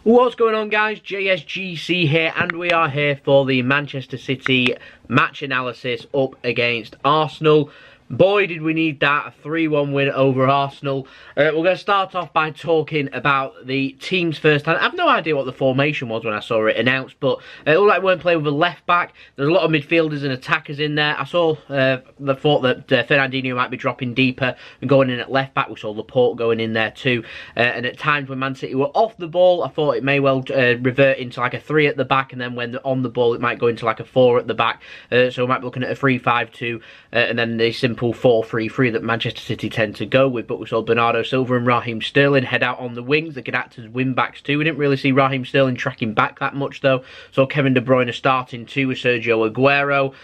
What's going on, guys? JSGC here, and we are here for the Manchester City match analysis up against Arsenal. Boy, did we need that, a 3-1 win over Arsenal. We're going to start off by talking about the team's first time. I have no idea what the formation was when I saw it announced, but it looked like we weren't playing with a left-back. There's a lot of midfielders and attackers in there. I saw the thought that Fernandinho might be dropping deeper and going in at left-back. We saw Laporte going in there too. And at times when Man City were off the ball, I thought it may well revert into like a 3 at the back, and then when they're on the ball, it might go into like a 4 at the back. So we might be looking at a 3-5-2, and then the simple 4-3-3 that Manchester City tend to go with. But we saw Bernardo Silva and Raheem Sterling head out on the wings. They could act as wing-backs too. We didn't really see Raheem Sterling tracking back that much though. So Kevin De Bruyne starting too with Sergio Aguero.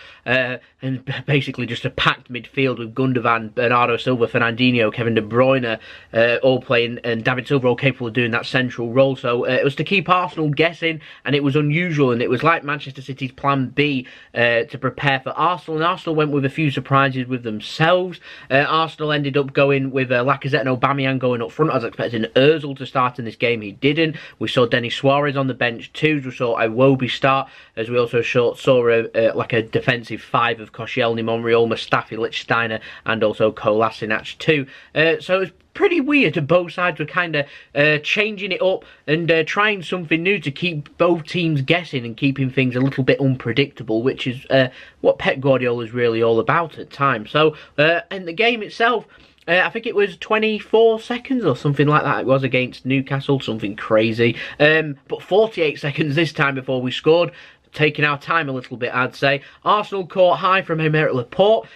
And basically just a packed midfield with Gundogan, Bernardo Silva, Fernandinho, Kevin De Bruyne all playing, and David Silva all capable of doing that central role. So it was to keep Arsenal guessing, and it was unusual, and it was like Manchester City's plan B to prepare for Arsenal. And Arsenal went with a few surprises with themselves. Arsenal ended up going with Lacazette and Aubameyang going up front. I was expecting Ozil to start in this game. He didn't. We saw Denis Suarez on the bench too. We saw Iwobi start, as we also saw like a defensive 5 of Koscielny, Monreal, Mustafi, Lichtsteiner, and also Kolasinac too. So it was pretty weird that both sides were kind of changing it up and trying something new to keep both teams guessing and keeping things a little bit unpredictable, which is what Pep Guardiola is really all about at times. So in the game itself, I think it was 24 seconds or something like that it was against Newcastle, something crazy. But 48 seconds this time before we scored, taking our time a little bit, I'd say. Arsenal caught high from Aymeric Laporte.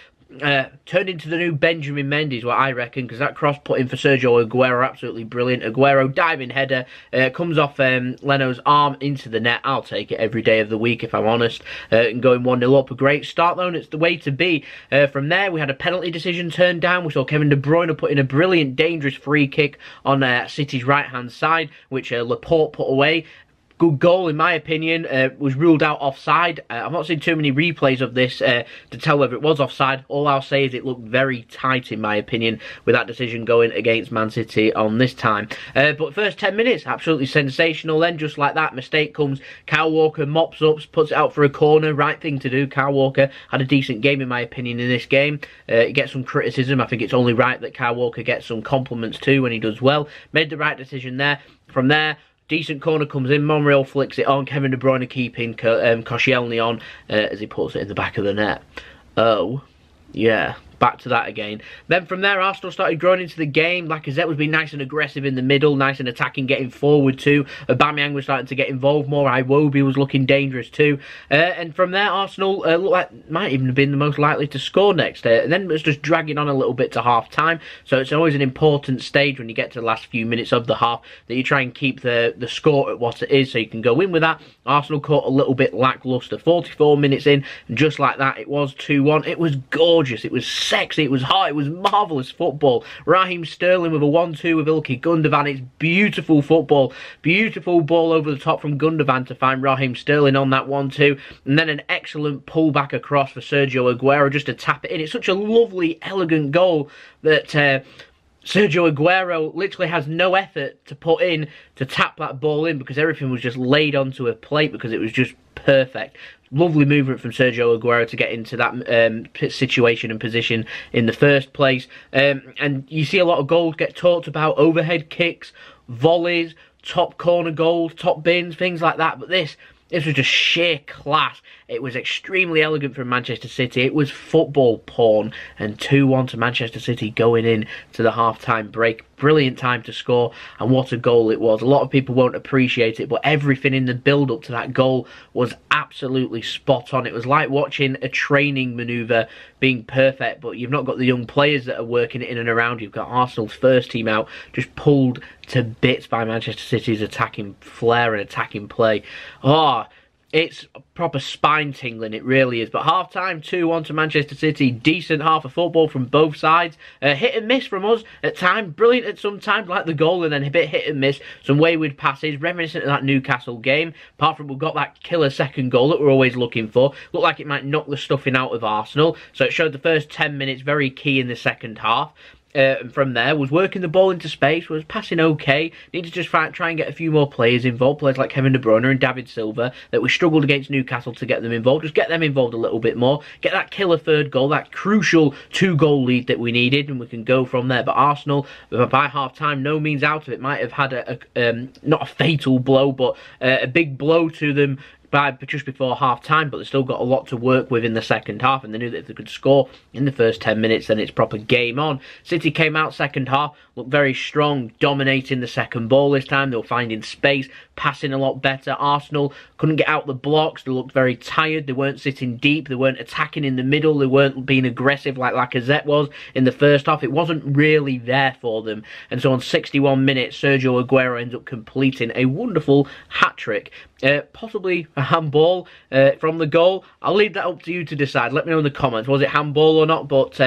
Turned into the new Benjamin Mendy, what I reckon, because that cross put in for Sergio Aguero, absolutely brilliant. Aguero diving header, comes off Leno's arm into the net. I'll take it every day of the week, if I'm honest. And going 1-0 up, a great start though, and it's the way to be. From there, we had a penalty decision turned down. We saw Kevin De Bruyne put in a brilliant, dangerous free kick on City's right-hand side, which Laporte put away. Good goal, in my opinion. Was ruled out offside. I've not seen too many replays of this to tell whether it was offside. All I'll say is it looked very tight, in my opinion, with that decision going against Man City on this time. But first 10 minutes, absolutely sensational. Then, just like that, mistake comes. Kyle Walker mops up, puts it out for a corner. Right thing to do. Kyle Walker had a decent game, in my opinion, in this game. He gets some criticism. I think it's only right that Kyle Walker gets some compliments too when he does well. Made the right decision there. From there, decent corner comes in, Monreal flicks it on, Kevin De Bruyne keeping Koscielny on as he puts it in the back of the net. Oh, yeah. Back to that again. Then from there, Arsenal started growing into the game. Lacazette was being nice and aggressive in the middle, nice and attacking, getting forward too. Aubameyang was starting to get involved more. Iwobi was looking dangerous too. And from there, Arsenal looked like might even have been the most likely to score next. And then it was just dragging on a little bit to half time. So it's always an important stage when you get to the last few minutes of the half that you try and keep the score at what it is so you can go in with that. Arsenal caught a little bit lackluster. 44 minutes in, and just like that, it was 2-1. It was gorgeous. It was sexy, it was hot, it was marvellous football. Raheem Sterling with a 1-2 with Ilkay Gundogan. It's beautiful football. Beautiful ball over the top from Gundogan to find Raheem Sterling on that 1-2. And then an excellent pullback across for Sergio Aguero just to tap it in. It's such a lovely, elegant goal that Sergio Aguero literally has no effort to put in to tap that ball in, because everything was just laid onto a plate because it was just perfect. Lovely movement from Sergio Aguero to get into that situation and position in the first place. And you see a lot of goals get talked about, overhead kicks, volleys, top corner goals, top bins, things like that. But this was just sheer class. It was extremely elegant from Manchester City. It was football porn. And 2-1 to Manchester City going in to the half-time break. Brilliant time to score, and what a goal it was. A lot of people won't appreciate it, but everything in the build-up to that goal was absolutely spot on. It was like watching a training manoeuvre being perfect, but you've not got the young players that are working it in and around. You've got Arsenal's first team out, just pulled to bits by Manchester City's attacking flair and attacking play. Oh, it's proper spine-tingling, it really is. But half-time, 2-1 to Manchester City. Decent half of football from both sides. Hit and miss from us at times. Brilliant at some times, like the goal, and then a bit hit and miss. Some wayward passes, reminiscent of that Newcastle game. Apart from we've got that killer second goal that we're always looking for. Looked like it might knock the stuffing out of Arsenal. So it showed the first 10 minutes very key in the second half. from there, was working the ball into space, was passing okay, needed to just try and get a few more players involved, players like Kevin De Bruyne and David Silva, that we struggled against Newcastle to get them involved. Just get them involved a little bit more, get that killer third goal, that crucial 2-goal lead that we needed, and we can go from there. But Arsenal, by half-time, no means out of it. Might have had not a fatal blow, but a big blow to them by just before half-time, but they still got a lot to work with in the second half, and they knew that if they could score in the first 10 minutes, then it's proper game on. City came out second half, looked very strong, dominating the second ball this time. They were finding space, passing a lot better. Arsenal couldn't get out the blocks. They looked very tired. They weren't sitting deep. They weren't attacking in the middle. They weren't being aggressive like Lacazette was in the first half. It wasn't really there for them. And so on 61 minutes, Sergio Aguero ends up completing a wonderful hat-trick. Possibly a handball from the goal. I'll leave that up to you to decide. Let me know in the comments. Was it handball or not? But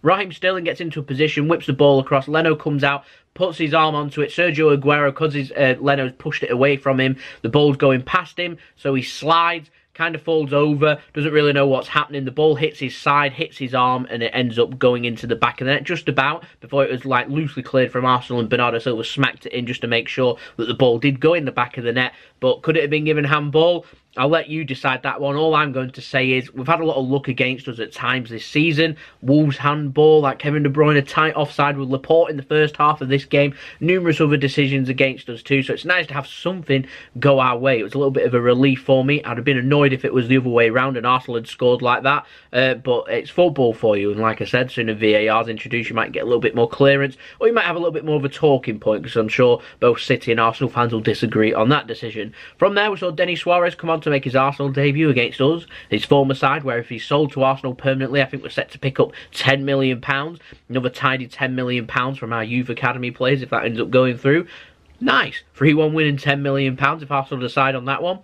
Raheem Sterling gets into a position, whips the ball across. Leno comes out, puts his arm onto it. Sergio Aguero, because Leno's pushed it away from him, the ball's going past him, so he slides, kind of falls over, doesn't really know what's happening. The ball hits his side, hits his arm, and it ends up going into the back of the net just about before it was like loosely cleared from Arsenal, and Bernardo Silva smacked it in just to make sure that the ball did go in the back of the net. But could it have been given handball? I'll let you decide that one. All I'm going to say is we've had a lot of luck against us at times this season. Wolves handball, like Kevin De Bruyne, a tight offside with Laporte in the first half of this game. Numerous other decisions against us too. So it's nice to have something go our way. It was a little bit of a relief for me. I'd have been annoyed if it was the other way around and Arsenal had scored like that. But it's football for you. And like I said, sooner VAR's introduced, you might get a little bit more clearance. Or you might have a little bit more of a talking point, because I'm sure both City and Arsenal fans will disagree on that decision. From there, we saw Denis Suarez come on to make his Arsenal debut against us, his former side, where if he's sold to Arsenal permanently, I think we're set to pick up £10 million. Another tidy £10 million from our youth academy players if that ends up going through. Nice. 3-1 win and £10 million if Arsenal decide on that one.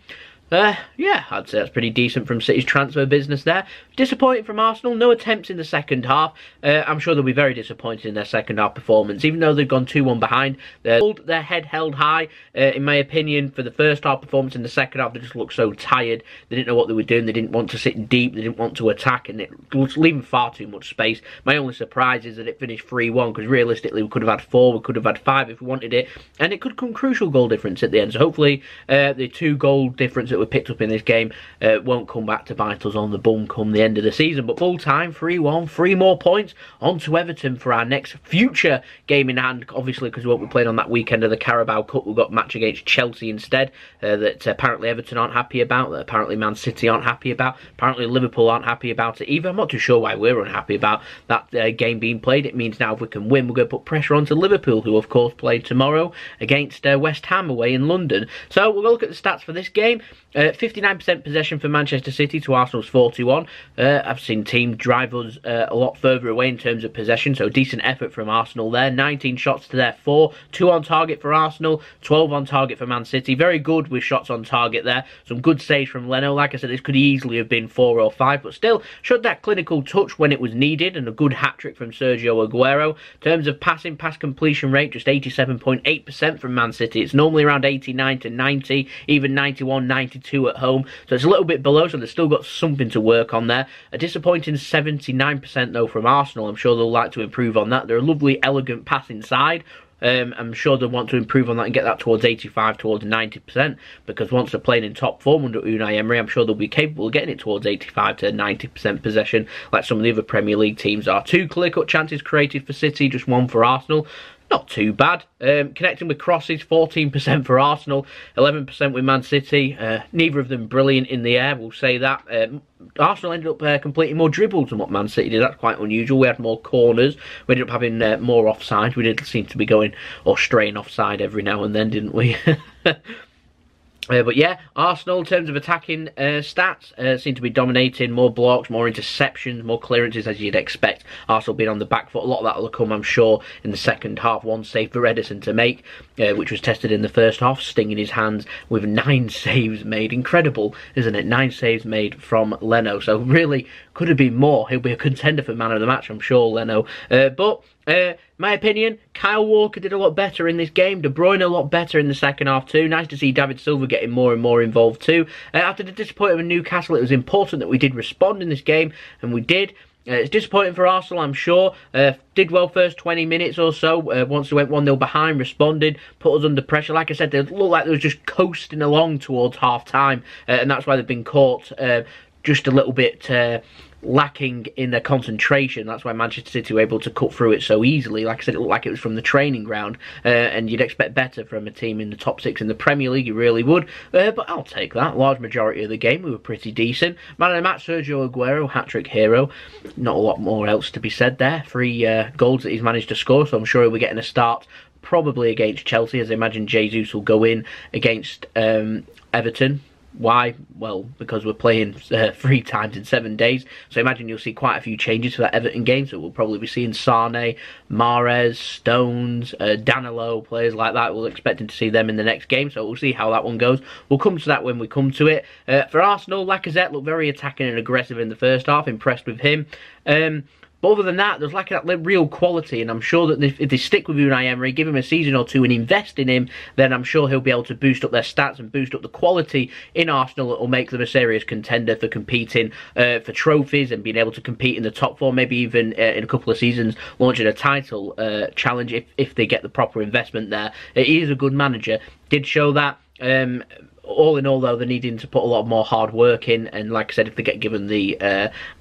Yeah, I'd say that's pretty decent from City's transfer business there. Disappointing from Arsenal, no attempts in the second half. I'm sure they'll be very disappointed in their second half performance. Even though they've gone 2-1 behind, their head held high. In my opinion, for the first half performance, in the second half, they just looked so tired. They didn't know what they were doing. They didn't want to sit deep. They didn't want to attack, and it was leaving far too much space. My only surprise is that it finished 3-1, because realistically, we could have had 4, we could have had 5 if we wanted it, and it could come crucial goal difference at the end. So hopefully, the 2-goal difference that we picked up in this game won't come back to bite us on the bum come the end of the season. But full time, 3-1, 3 more points on to Everton for our next future game in hand. Obviously, because we won't be playing on that weekend of the Carabao Cup, we've got a match against Chelsea instead, that apparently Everton aren't happy about, that apparently Man City aren't happy about, apparently Liverpool aren't happy about it either. I'm not too sure why we're unhappy about that game being played. It means now if we can win, we're going to put pressure onto Liverpool, who of course play tomorrow against West Ham away in London. So we'll look at the stats for this game. 59% possession for Manchester City to Arsenal's 41. I've seen teams drive us a lot further away in terms of possession, so decent effort from Arsenal there. 19 shots to their 4, 2 on target for Arsenal, 12 on target for Man City. Very good with shots on target there. Some good saves from Leno. Like I said, this could easily have been 4 or 5, but still showed that clinical touch when it was needed, and a good hat-trick from Sergio Aguero. In terms of passing, pass completion rate, just 87.8% from Man City. It's normally around 89 to 90, even 91, 92 at home, so it's a little bit below, so they've still got something to work on there. A disappointing 79% though from Arsenal. I'm sure they'll like to improve on that. They're a lovely, elegant passing side. I'm sure they'll want to improve on that and get that towards 85, towards 90%, because once they're playing in top form under Unai Emery, I'm sure they'll be capable of getting it towards 85 to 90% possession, like some of the other Premier League teams are. 2 clear-cut chances created for City, just 1 for Arsenal. Not too bad. Connecting with crosses, 14% for Arsenal, 11% with Man City. Neither of them brilliant in the air, we'll say that. Arsenal ended up completing more dribbles than what Man City did. That's quite unusual. We had more corners. We ended up having more offside. We did seem to be going or straying offside every now and then, didn't we? But yeah, Arsenal, in terms of attacking stats, seem to be dominating. More blocks, more interceptions, more clearances, as you'd expect. Arsenal being on the back foot. A lot of that will come, I'm sure, in the second half. 1 save for Edison to make, which was tested in the first half. Sting in his hands with 9 saves made. Incredible, isn't it? 9 saves made from Leno. So really, could have been more. He'll be a contender for man of the match, I'm sure, Leno. But my opinion, Kyle Walker did a lot better in this game. De Bruyne a lot better in the second half too. Nice to see David Silva getting more and more involved too. After the disappointment of Newcastle, it was important that we did respond in this game, and we did. It's disappointing for Arsenal, I'm sure. Did well first 20 minutes or so. Once they went 1-0 behind, responded, put us under pressure. Like I said, they looked like they were just coasting along towards half-time, and that's why they've been caught just a little bit lacking in their concentration. That's why Manchester City were able to cut through it so easily. Like I said, it looked like it was from the training ground, and you'd expect better from a team in the top 6 in the Premier League, you really would, but I'll take that. Large majority of the game, we were pretty decent. Man of the match, Sergio Aguero, hat-trick hero. Not a lot more else to be said there. 3 goals that he's managed to score, so I'm sure he'll be getting a start probably against Chelsea, as I imagine Jesus will go in against Everton. Why? Well, because we're playing 3 times in 7 days, so imagine you'll see quite a few changes for that Everton game. So we'll probably be seeing Sane, Mahrez, Stones, Danilo, players like that. We're expecting to see them in the next game, so we'll see how that one goes. We'll come to that when we come to it. For Arsenal, Lacazette looked very attacking and aggressive in the first half. Impressed with him. But other than that, there's like that real quality, and I'm sure that if they stick with Unai Emery, give him a season or 2 and invest in him, then I'm sure he'll be able to boost up their stats and boost up the quality in Arsenal that will make them a serious contender for competing for trophies and being able to compete in the top 4, maybe even in a couple of seasons launching a title challenge if they get the proper investment there. He is a good manager, did show that. All in all, though, they're needing to put a lot more hard work in, and like I said, if they get given the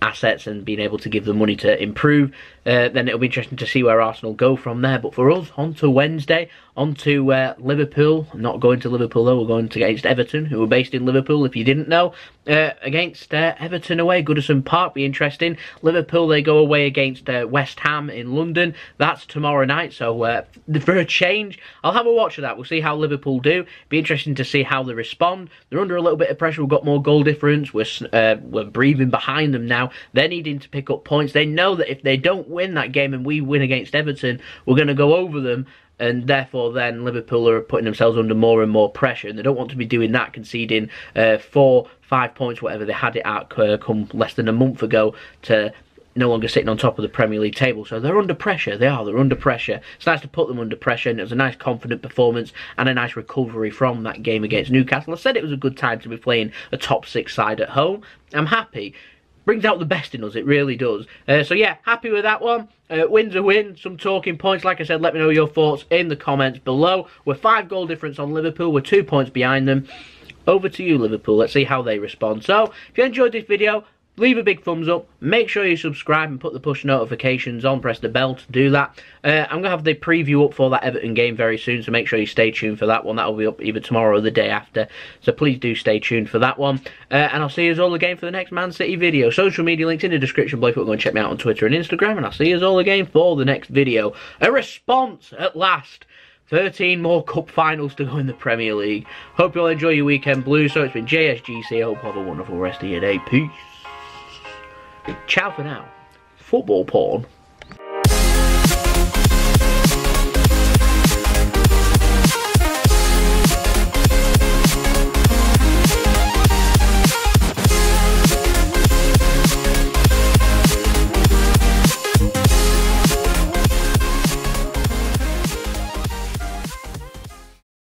assets and being able to give them money to improve, then it'll be interesting to see where Arsenal go from there. But for us, on to Wednesday, on to Liverpool. I'm not going to Liverpool, though. We're going against Everton, who are based in Liverpool, if you didn't know. Against Everton away, Goodison Park, be interesting. Liverpool, they go away against West Ham in London. That's tomorrow night, so for a change, I'll have a watch of that. We'll see how Liverpool do. Be interesting to see how they respond. They're under a little bit of pressure. We've got more goal difference. We're breathing behind them now. They're needing to pick up points. They know that if they don't win that game and we win against Everton, we're going to go over them, and therefore then Liverpool are putting themselves under more and more pressure, and they don't want to be doing that, conceding 4-5 points, whatever they had it at come less than a month ago, to no longer sitting on top of the Premier League table. So they're under pressure. They're under pressure. It's nice to put them under pressure, and it was a nice confident performance and a nice recovery from that game against Newcastle. I said it was a good time to be playing a top 6 side at home. I'm happy. Brings out the best in us, it really does. So yeah, happy with that one. Win's a win, some talking points. Like I said, let me know your thoughts in the comments below. We're 5 goal difference on Liverpool. We're 2 points behind them. Over to you, Liverpool. Let's see how they respond. So, if you enjoyed this video, leave a big thumbs up. Make sure you subscribe and put the push notifications on. Press the bell to do that. I'm going to have the preview up for that Everton game very soon, so make sure you stay tuned for that one. That will be up either tomorrow or the day after. So please do stay tuned for that one. And I'll see you all again for the next Man City video. Social media links in the description below if you want to go and check me out on Twitter and Instagram. And I'll see you all again for the next video. A response at last. 13 more cup finals to go in the Premier League. Hope you all enjoy your weekend, Blues. So it's been JSGC. I hope you have a wonderful rest of your day. Peace. Ciao for now. Football porn.